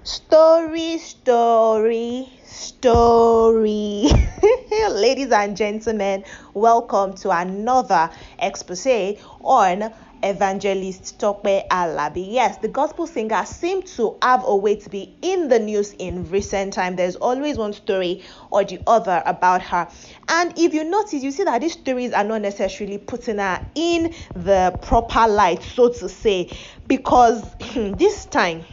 Story, story, story. Ladies and gentlemen, welcome to another expose on evangelist Tope Alabi. Yes, the gospel singer seemed to have a way to be in the news in recent time. There's always one story or the other about her. And if you notice, you see that these stories are not necessarily putting her in the proper light, so to say, because this time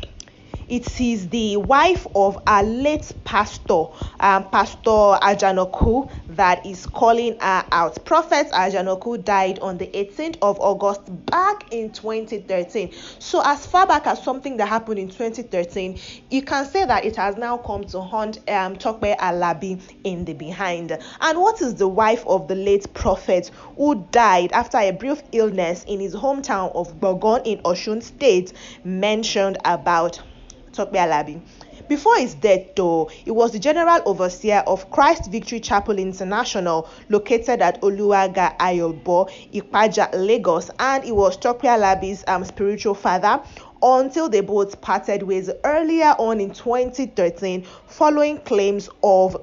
it is the wife of our late Pastor Ajanaku, that is calling her out. Prophet Ajanaku died on the 18th of August back in 2013. So as far back as something that happened in 2013, you can say that it has now come to haunt Tope Alabi in the behind. And what is the wife of the late prophet who died after a brief illness in his hometown of Bogon in Osun State mentioned about Tope Alabi? Before his death, though, he was the general overseer of Christ Victory Chapel International, located at Oluwaga Ayobo, Ipaja, Lagos, and he was Tope Alabi's spiritual father until they both parted ways earlier on in 2013 following claims of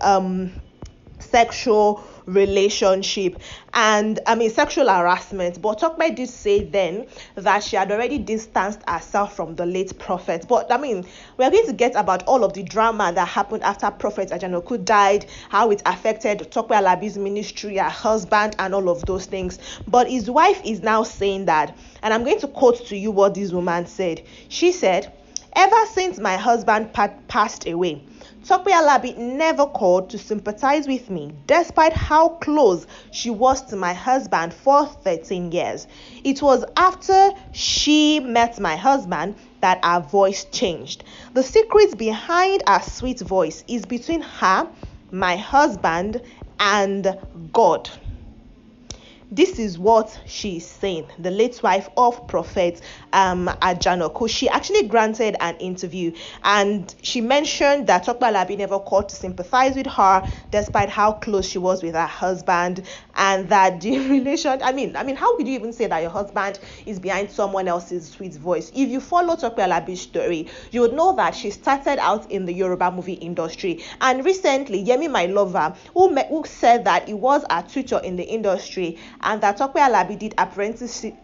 sexual relationship and sexual harassment. But Tope did say then that she had already distanced herself from the late prophet. But we're going to get about all of the drama that happened after Prophet Ajanaku died, how it affected Tope Alabi's ministry, her husband, and all of those things. But his wife is now saying that, and I'm going to quote to you what this woman said. She said, "Ever since my husband passed away, Tope Alabi never called to sympathize with me, despite how close she was to my husband for 13 years. It was after she met my husband that her voice changed. The secret behind her sweet voice is between her, my husband, and God." This is what she's saying, the late wife of Prophet Ajanaku. She actually granted an interview and she mentioned that Tope Alabi never called to sympathize with her despite how close she was with her husband, and that the relation, how could you even say that your husband is behind someone else's sweet voice? If you follow Tope Alabi's story, you would know that she started out in the Yoruba movie industry, and recently Yemi My Lover, who said that he was a tutor in the industry, and that Tope Alabi did apprenticeship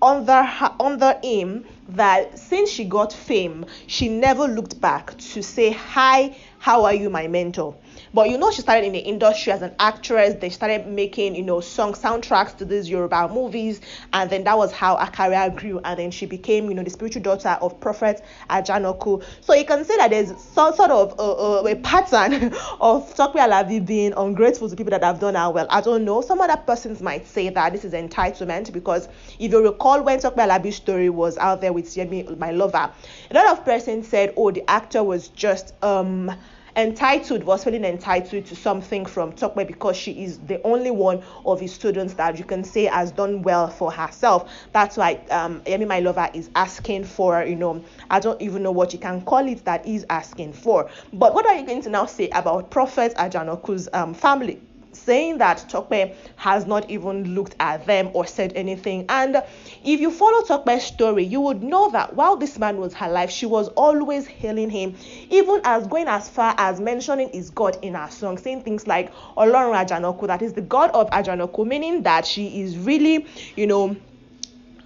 under him, that since she got fame, she never looked back to say, "Hi, how are you, my mentor?" But she started in the industry as an actress. They started making, song soundtracks to these Yoruba movies, and then that was how her career grew. And then she became, the spiritual daughter of Prophet Ajanaku. So you can say that there's some sort of a pattern of Tope Alabi being ungrateful to people that have done her well. I don't know. Some other persons might say that this is entitlement, because if you recall when Tope Alabi's story was out there with Yemi My Lover, a lot of persons said, oh, the actor was just feeling entitled to something from Tope because she is the only one of his students that you can say has done well for herself. That's why Yemi My Lover is asking for, I don't even know what you can call it that he's asking for. But what are you going to now say about Prophet Ajanaku's family, saying that Tope has not even looked at them or said anything? And if you follow Tope's story, you would know that while this man was alive, she was always hailing him, even as going as far as mentioning his God in her song, saying things like Olorun Ajanaku, that is the God of Ajanaku, meaning that she is really,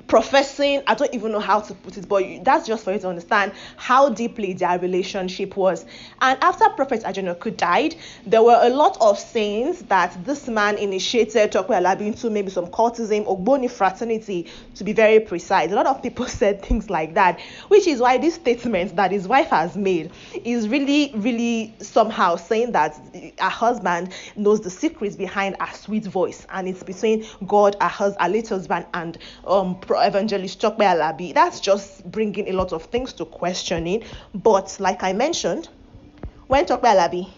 professing, I don't even know how to put it, but that's just for you to understand how deeply their relationship was. And after Prophet Ajanaku died, there were a lot of sayings that this man initiated Tope Alabi into maybe some cultism, Ogboni fraternity, to be very precise. A lot of people said things like that, which is why this statement that his wife has made is really, really somehow saying that her husband knows the secrets behind her sweet voice, and it's between God, her late husband, and evangelist Tope Alabi. That's just bringing a lot of things to questioning. But like I mentioned, when Tope Alabi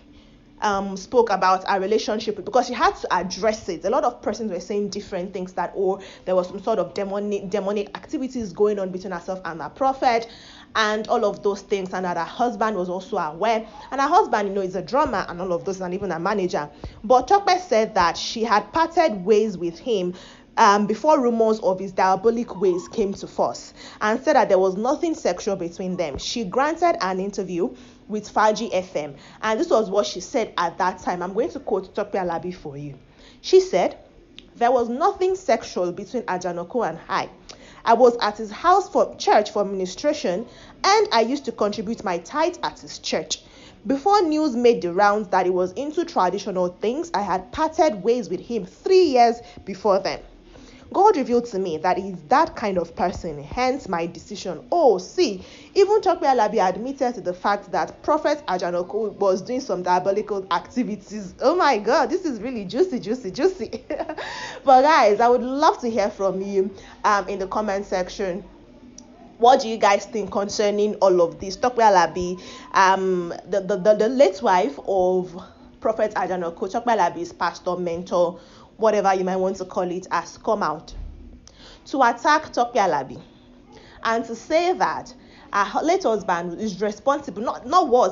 spoke about our relationship, because she had to address it, a lot of persons were saying different things, that there was some sort of demonic activities going on between herself and her prophet, and all of those things, and that her husband was also aware, and her husband is a drummer and all of those, and even a manager. But Tope said that she had parted ways with him before rumors of his diabolic ways came to force, and said that there was nothing sexual between them. She granted an interview with Faji FM, and this was what she said at that time. I'm going to quote Tope Alabi for you. She said, "There was nothing sexual between Ajanaku and I. I was at his house for church for ministration, and I used to contribute my tithe at his church. Before news made the rounds that he was into traditional things, I had parted ways with him 3 years before then. God revealed to me that he's that kind of person, hence my decision." Oh, see, even Tope Alabi admitted to the fact that Prophet Ajanaku was doing some diabolical activities. Oh my God, this is really juicy. But guys, I would love to hear from you in the comment section. What do you guys think concerning all of this? Tope Alabi, the late wife of Prophet Ajanaku, Tope Alabi's pastor, mentor, whatever you might want to call it, has come out to attack Tope Alabi and to say that her late husband is responsible,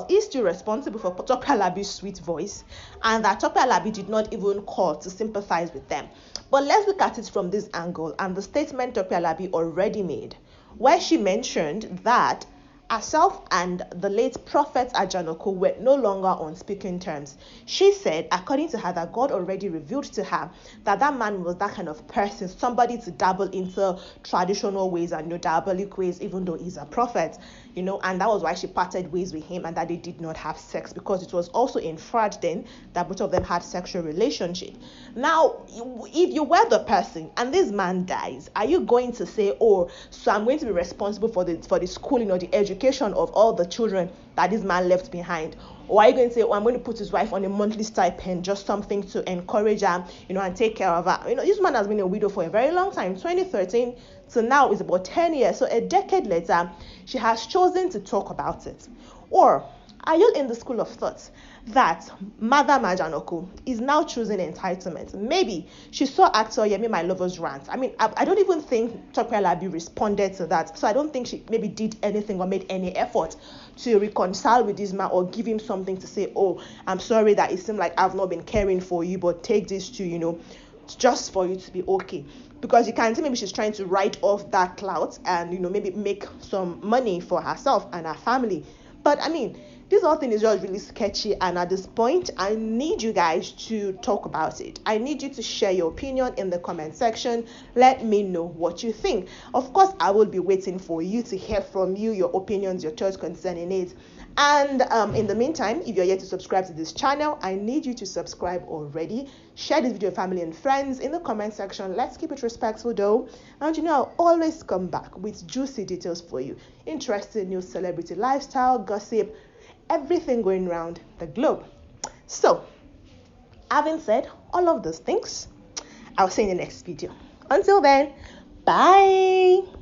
is still responsible for Tope Alabi's sweet voice, and that Tope Alabi did not even call to sympathize with them. But let's look at it from this angle and the statement Tope Alabi already made, where she mentioned that herself and the late Prophet Ajanaku were no longer on speaking terms. She said, according to her, that God already revealed to her that that man was that kind of person, somebody to dabble into traditional ways and diabolic ways, even though he's a prophet, and that was why she parted ways with him, and that they did not have sex, because it was also inferred then that both of them had sexual relationship. Now, if you were the person and this man dies, are you going to say, "Oh, so I'm going to be responsible for the schooling or the education of all the children that this man left behind"? Or are you going to say, "Oh, I'm going to put his wife on a monthly stipend, just something to encourage her, and take care of her"? This man has been a widow for a very long time. 2013 to now is about 10 years. So a decade later, she has chosen to talk about it. Or are you in the school of thought that Madam Ajanaku is now choosing entitlement? Maybe she saw actor Yemi My Lover's rant. I don't even think Tope Alabi responded to that. So I don't think she maybe did anything or made any effort to reconcile with this man or give him something to say, "Oh, I'm sorry that it seemed like I've not been caring for you, but take this to, just for you to be okay." Because you can see maybe she's trying to write off that clout and, maybe make some money for herself and her family. But this whole thing is just really sketchy, and at this point, I need you guys to talk about it. I need you to share your opinion in the comment section. Let me know what you think. Of course, I will be waiting for you to hear from you, your opinions, your thoughts concerning it. And in the meantime, if you're yet to subscribe to this channel, I need you to subscribe already. Share this video with family and friends in the comment section. Let's keep it respectful though. And I'll always come back with juicy details for you. Interesting news, celebrity lifestyle, gossip, everything going around the globe. So, having said all of those things, I'll see you in the next video. Until then, bye.